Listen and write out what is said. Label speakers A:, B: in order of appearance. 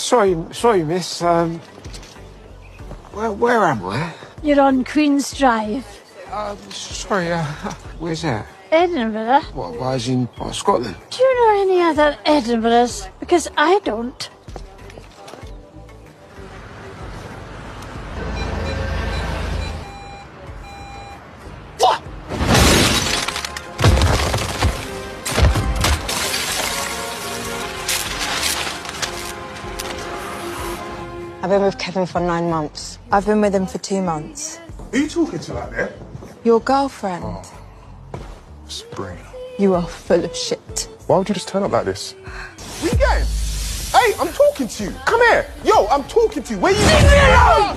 A: Sorry, miss. Where am I?
B: You're on Queen's Drive.
A: Sorry, where's that?
B: Edinburgh.
A: Why is in Scotland?
B: Do you know any other Edinburghs? Because I don't.
A: What?
C: I've been with Kevin for 9 months.
D: I've been with him for 2 months.
E: Who are you talking to out there?
D: Your girlfriend.
E: Oh, Spring.
D: You are full of shit.
E: Why would you just turn up like this? Where you going? Hey, I'm talking to you. Come here. Yo, I'm talking to you. Where you? Leave me alone!